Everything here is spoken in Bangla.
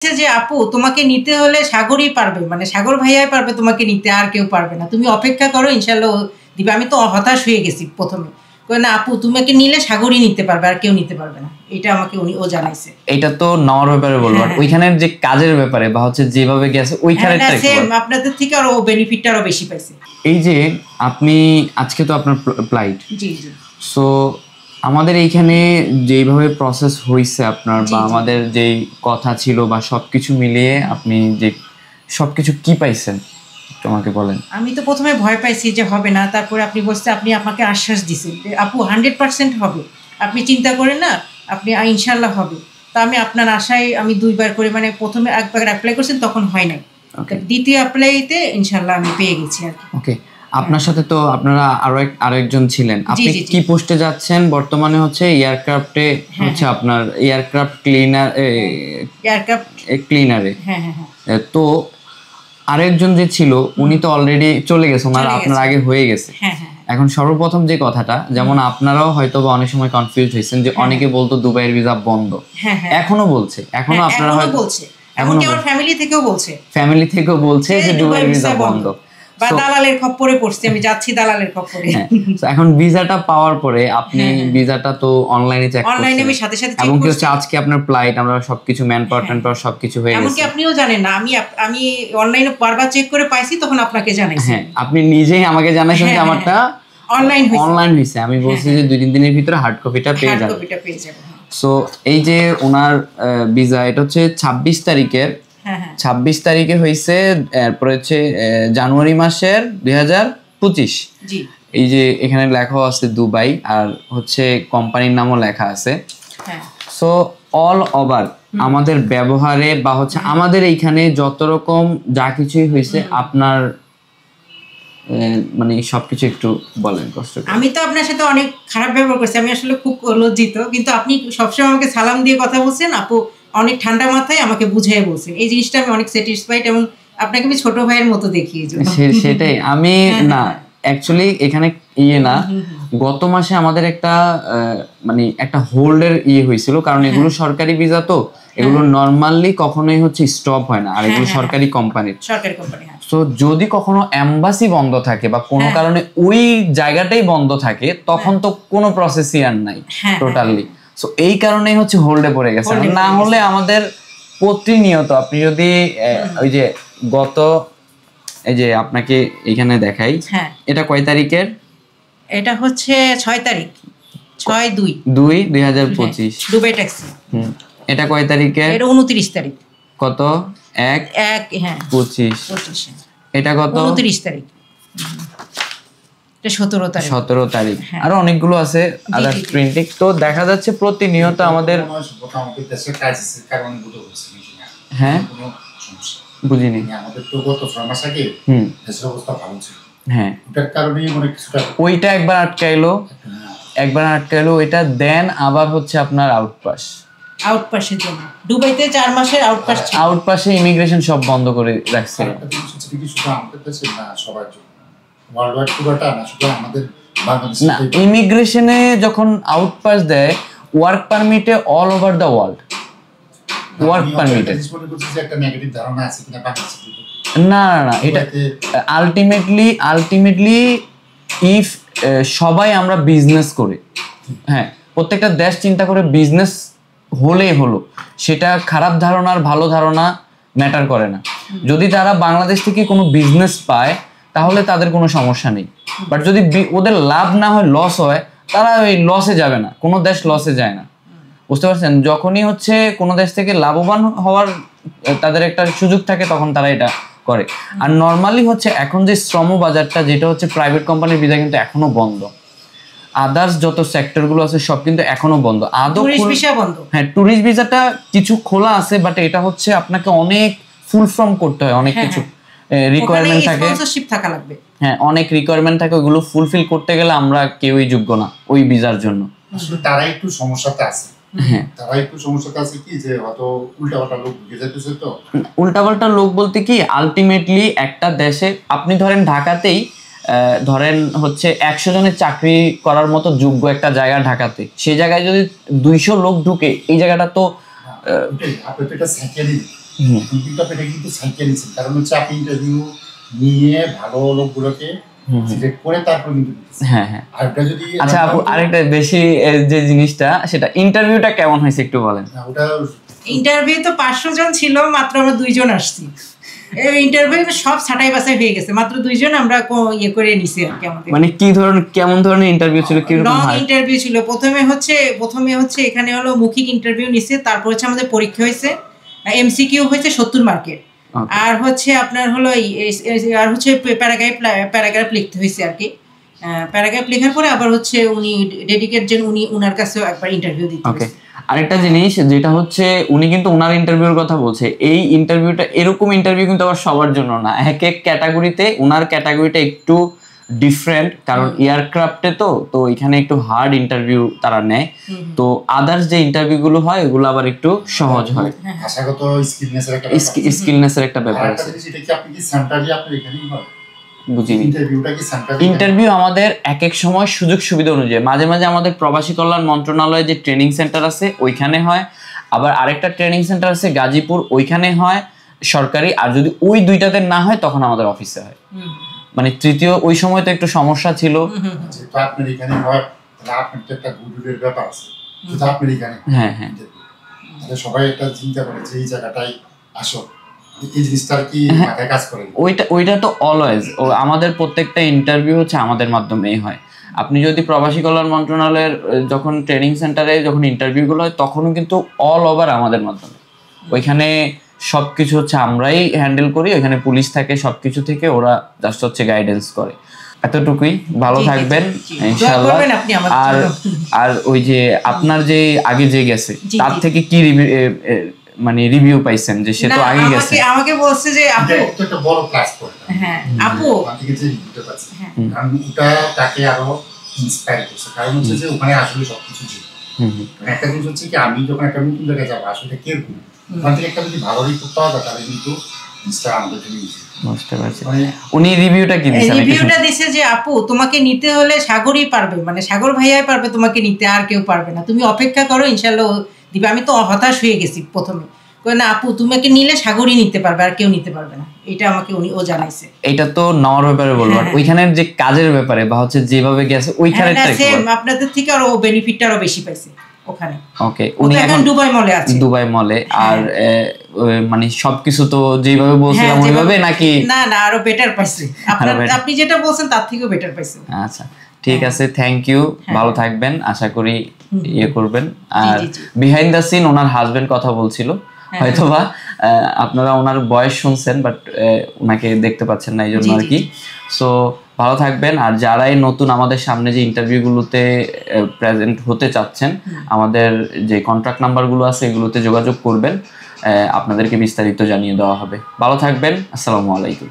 যে আপু তোমাকে নিতে হলে সাগরই পারবে, মানে সাগর ভাইয়াই পারবে তোমাকে নিতে, আর কেউ পারবে না, তুমি অপেক্ষা করো, ইনশাল্লাহ দিবে। আমি তো হতাশ হয়ে গেছি প্রথমে, না আপু তোমাকে নিলে সাগরই নিতে পারবে, আর কেউ নিতে পারবে না, এটা আমাকে ও জানাইছে। এটা তো নেওয়ার ব্যাপারে বলবো, আর ওইখানের যে কাজের ব্যাপারে বা হচ্ছে যেভাবে গেছে ওইখানেরটা সেম আপনাদের থেকে আরো বেনিফিটটা আরো বেশি পাইছে। এই যে আপনি আজকে তো আপনার ফ্লাইট, জি জি, সো আমাদের এইখানে যেইভাবে প্রসেস হয়েছে আপনার বা আমাদের যেই কথা ছিল বা সবকিছু মিলিয়ে আপনি যে সবকিছু কি পাইছেন তোমাকে বলেন। আমি তো প্রথমে ভয় পাইছি যে হবে না, তারপরে আপনি বলছেন, আপনি আমাকে আশ্বাস দিছেন যে আপু 100% হবে, আপনি চিন্তা করেন না, আপনি ইনশাল্লাহ হবে। তো আমি আপনার আশায় আমি দুইবার করে, মানে প্রথমে একবার অ্যাপ্লাই করছেন তখন হয় নাই, দ্বিতীয় অ্যাপ্লাইতে ইনশাল্লাহ আমি পেয়ে গেছি আর কি। ওকে, আপনার সাথে তো আপনারা আরেকজন ছিলেন, আপনি কি পোস্টে যাচ্ছেন বর্তমানে? হচ্ছে এয়ারক্রাফটে, হচ্ছে আপনার এয়ারক্রাফট ক্লিনারে। তো আরেকজন যে ছিল উনি তো অলরেডি চলে গেছে, ওনার আপনার আগে হয়ে গেছে। এখন সর্বপ্রথম যে কথাটা, যেমন আপনারাও হয়তো বা অনেক সময় কনফিউজ হয়েছেন যে অনেকে বলতো দুবাইয়ের ভিসা বন্ধ, এখনো বলছে, এখনো আপনারা হয়তো বলছে, এমনকি আমার ফ্যামিলি থেকেও বলছে যে দুবাইয়ের ভিসা বন্ধ, বা দালালের খপ্পরে পড়ছি, আমি যাচ্ছি দালালের খপ্পরে। এখন ভিসাটা পাওয়ার পরে আপনি ভিসাটা তো অনলাইনে চেক করছেন, অনলাইনে আমি সাথে সাথে এবং কি হচ্ছে আজকে আপনার ফ্লাইট, আমরা সবকিছু ম্যান পাওয়ার সবকিছু হয়ে গেছে, এমনকি আপনিও জানেন না, আমি অনলাইনে বারবার চেক করে পাইছি, তখন আপনাকে জানাইছি। হ্যাঁ, আপনি নিজেই আমাকে জানাইছেন যে আমারটা অনলাইন হয়েছে, আমি বলছি যে 2-3 দিনের ভিতরে হার্ড কপিটা পেয়ে যাব। সো এই যে ওনার ভিসা, এটা হচ্ছে 26 তারিখের, 26 তারিখে হয়েছে, এরপরে হচ্ছে জানুয়ারি মাসের 2025। এই যে এখানে লেখা আছে দুবাই, আর হচ্ছে কোম্পানির নামও লেখা আছে। সো অল ওভার আমাদের ব্যবহারে বা হচ্ছে আমাদের এইখানে যত রকম যা কিছুই হয়েছে, আপনার মানে সবকিছু একটু বলেন কষ্ট করে। আমি তো আপনার সাথে অনেক খারাপ ব্যবহার করছি, আমি আসলে খুব লজ্জিত, কিন্তু আপনি সবসময় আমাকে সালাম দিয়ে কথা বলছেন, আপু অনেক ঠান্ডা মাথায় আমাকে বুঝিয়ে বলছেন, এই জিনিসটা আমি অনেক স্যাটিসফাইড, এবং আপনাকে আমি ছোট ভাইয়ের মতো দেখি। সেটাই আমি না, অ্যাকচুয়ালি এখানে না, গত মাসে আমাদের একটা মানে একটা হোল্ডের হয়েছিল, কারণ এগুলো সরকারি ভিসা, তো এগুলো নরমালি কখনোই হচ্ছে স্টপ হয় না, আর এগুলো সরকারি কোম্পানি। তো যদি কখনো এম্বাসি বন্ধ থাকে বা কোনো কারণে ওই জায়গাটাই বন্ধ থাকে, তখন তো কোনো প্রসেসই আর নাই টোটালি। সো এই কারণেই হচ্ছে হোল্ডে পড়ে গেছে, না হলে আমাদের প্রতিনিয়ত, আপনি যদি ওই যে গত, এই যে আপনাকে এখানে দেখাই, এটা কয় তারিখের? এটা হচ্ছে 6 তারিখ, 6/2/2025 দুবাই ট্যাক্সি। এটা কয় তারিখের? এটা 29 তারিখ। কত? 1/25। এটা কত? 29 তারিখ। এটা 17 তারিখ। আরো অনেকগুলো আছে আদার প্রিন্টিং। তো দেখা যাচ্ছে প্রতিনিয়ত আমাদের হ্যাঁ বুঝিনি, আমাদের তো গত 6 মাস আগে দেশের অবস্থা ভালো ছিল, হ্যাঁ এটার কারণেই অনেক কিছুটা ওইটা একবার আটকাইলো, এটা দেন আবার হচ্ছে আপনার আউটপাসের জন্য দুবাইতে 4 মাসের আউটপাসে ইমিগ্রেশন সব বন্ধ করে রাখছে। না, ইমিগ্রেশনে যখন আউটপাস দেয়, ওয়ার্ক পারমিটে all over the world work পারমিটে। না, এটা আলটিমেটলি ইফ সবাই আমরা বিজনেস করে, হ্যাঁ প্রত্যেকটা দেশ চিন্তা করে বিজনেস হলেই হলো, সেটা খারাপ ধারণা আর ভালো ধারণা ম্যাটার করে না। যদি তারা বাংলাদেশ থেকে কোনো বিজনেস পায় তাহলে তাদের কোনো সমস্যা নেই, বাট যদি ওদের লাভ না হয়, লস হয়, তারা ওই লসে যাবে না, কোনো দেশ লসে যায় না, বুঝতে পারছেন? যখনই হচ্ছে কোনো দেশ থেকে লাভবান হওয়ার তাদের একটা সুযোগ থাকে, তখন তারা এটা করে। আর নর্মালি হচ্ছে এখন যে শ্রম বাজারটা, যেটা হচ্ছে প্রাইভেট কোম্পানির ভিসা কিন্তু এখনো বন্ধ, আদার্স যত সেক্টরগুলো আছে সব কিন্তু এখনো বন্ধ। হ্যাঁ, ট্যুরিস্ট ভিসাটা কিছু খোলা আছে, বাট এটা হচ্ছে আপনাকে অনেক ফুল ফর্ম করতে হয়, অনেক কিছু রিকোয়ারমেন্ট থাকে, স্পন্সরশিপ থাকা লাগবে, হ্যাঁ অনেক রিকোয়ারমেন্ট থাকে, ওগুলো ফুলফিল করতে গেলে আমরা কেউই যোগ্য না ওই ভিসার জন্য। আসলে তারা একটু সমস্যাতে আছে, কি যে হয়তো উল্টাপাল্টা লোক ঢুকে যাইতেছে। তো উল্টাপাল্টা লোক বলতে কি, আলটিমেটলি একটা দেশে আপনি ধরেন ঢাকাতেই ধরেন হচ্ছে 100 জনের চাকরি করার মতো যোগ্য একটা জায়গা ঢাকাতে, সেই জায়গায় যদি 200 লোক ঢুকে, এই জায়গাটা তো কিন্তু আপনি এটা কিন্তু সাইকেল নিচ্ছেন, কারণ হচ্ছে আপনি ইন্টারভিউ নিয়ে ভালো লোকগুলোকে সিলেক্ট করে তারপর কিন্তু হ্যাঁ হ্যাঁ। আর ওটা যদি আচ্ছা আপু, আরেকটা বেশি যে জিনিসটা, সেটা ইন্টারভিউটা কেমন হয়েছে একটু বলেন। ওটা ইন্টারভিউ তো 500 জন ছিল, মাত্র আমরা 2 জন আসছি। এই ইন্টারভিউ সব ছাঁটাই বাছাই হয়ে গেছে, মাত্র 2 জন আমরা ইয়ে করে নিছি আর কি। আমাদের মানে কি ধরনের, কেমন ধরনের ইন্টারভিউ ছিল, কি রকম লং হয়? ইন্টারভিউ ছিল। প্রথমে হচ্ছে এখানে হলো মৌখিক ইন্টারভিউ নিছে, তারপর হচ্ছে আমাদের পরীক্ষা হয়েছে, এমসিকিউ হয়েছে 70 মার্কের, আর হচ্ছে আপনার হলো আর হচ্ছে প্যারাগ্রাফ লিখতে হয়েছে আর কি। প্যারাগ্রাফ লেখার পরে আবার হচ্ছে উনি ডেডিকেট যেন উনার কাছেও একবার ইন্টারভিউ দিতে ওকে। হয়েছে। আরেকটা জিনিস যেটা হচ্ছে, উনি কিন্তু ওনার ইন্টারভিউর কথা বলছে, এই ইন্টারভিউটা এরকম ইন্টারভিউ কিন্তু আবার সবার জন্য না, এক এক ক্যাটাগরিতে ওনার ক্যাটাগরিটা একটু ডিফারেন্ট, কারণ এয়ারক্রাফটে তো এখানে একটু হার্ড ইন্টারভিউ তারা নেয়, তো আদার্স যে ইন্টারভিউগুলো হয় ওগুলো আবার একটু সহজ হয়, ভাষাগত স্কিলনেসের একটা ব্যাপার আছে। এটা কি আপনি কি সেন্টারে আপনি এখানেই হয়? বুঝিনি। ইন্টারভিউটা কি সেন্টারে? ইন্টারভিউ আমাদের এক এক সময় সুযোগ সুবিধা অনুযায়ী, মাঝে মাঝে আমাদের প্রবাসী কল্যাণ মন্ত্রণালয়ে যে ট্রেনিং সেন্টার আছে ওইখানে হয়, আবার আরেকটা ট্রেনিং সেন্টার আছে গাজীপুর, ওইখানে হয় সরকারি, আর যদি ওই দুইটাতে না হয় তখন আমাদের অফিসে হয়। মানে তৃতীয় ওই সময় তো একটু সমস্যা ছিল। যেটা আপনার এখানে হয় তাহলে আপনার তো একটা গুডউইলের ব্যাপার আছে, যেটা আপনার এখানে। হ্যাঁ হ্যাঁ। তাহলে সবাই একটা চিন্তা করে যে এই জায়গাটাই আসো, এই জিনিসটার কি মাথায় কাজ করে? ওইটা তো অলওয়েজ, আমাদের প্রত্যেকটা ইন্টারভিউ হচ্ছে আমাদের মাধ্যমেই হয়। আপনি যদি প্রবাসী কল্যাণ মন্ত্রণালয়ের যখন ট্রেনিং সেন্টারে যখন ইন্টারভিউগুলো হয় তখনও কিন্তু অল ওভার আমাদের মাধ্যমে, ওইখানে সবকিছু হচ্ছে আমরাই হ্যান্ডেল করি, ওইখানে পুলিশ থাকে, সবকিছু থেকে ওরা জাস্ট হচ্ছে গাইডেন্স করে। এতটুকুই, ভালো থাকবেন ইনশাআল্লাহ। আর ওই যে আপনার যে আগে যে গেছে তার থেকে কি মানে রিভিউ পাইছেন, যে সে তো আগে গেছে? আমাকে বলছে যে আপু একটা বড় ক্লাস করে। হ্যাঁ আপু থেকে যে রিভিউটা পাচ্ছি, কারণ ওটা তাকে আরো ইন্সপায়ার করছে, কারণ হচ্ছে যে ওখানে আসলে সবকিছু ছিল। একটা জিনিস হচ্ছে কি, আমি যখন একটা নতুন জায়গায় যাবো আসলে কে ওখান থেকে একটা যদি ভালো রিপোর্ট পাওয়া যায় তাহলে কিন্তু আমাদের জন্য ইজি। বুঝতে পারছি। উনি রিভিউটা কি দিয়েছেন? রিভিউটা দিয়েছে যে আপু তোমাকে নিতে হলে সাগরই পারবে, মানে সাগর ভাইয়াই পারবে তোমাকে নিতে, আর কেউ পারবে না, তুমি অপেক্ষা করো ইনশাআল্লাহ দিবে। আমি তো হতাশ হয়ে গেছি প্রথমে, কই না আপু তোমাকে নিলে সাগরই নিতে পারবে, আর কেউ নিতে পারবে না, এটা আমাকে ও জানাইছে। এটা তো নেওয়ার ব্যাপারে বলবো, ওইখানের যে কাজের ব্যাপারে বা হচ্ছে যেভাবে গেছে ওইখানে আপনাদের থেকে আরো বেনিফিটটা আরো বেশি পাইছে ওখানে। ওকে, উনি এখন দুবাই মলে আছে। দুবাই মলে। আর মানে সবকিছু তো যেভাবে বলছিলাম ওইভাবে নাকি? না না, আরো বেটার পাইছে, আপনি যেটা বলছেন তার থেকেও বেটার পাইছে। আচ্ছা ঠিক আছে, থ্যাংক ইউ, ভালো থাকবেন, আশা করি ইয়ে করবেন। আর বিহাইন্ড দ্য সিন ওনার হাজবেন্ড কথা বলছিল, হয়তোবা আপনারা ওনার বয়স শুনছেন বাট ওনাকে দেখতে পাচ্ছেন না, এই জন্য আর কি। সো ভালো থাকবেন। আর যারাই নতুন আমাদের সামনে যে ইন্টারভিউগুলোতে প্রেজেন্ট হতে চাচ্ছেন, আমাদের যে কন্ট্যাক্ট নাম্বারগুলো আছে এগুলোতে যোগাযোগ করবেন, আপনাদেরকে বিস্তারিত জানিয়ে দেওয়া হবে। ভালো থাকবেন, আসসালামু আলাইকুম।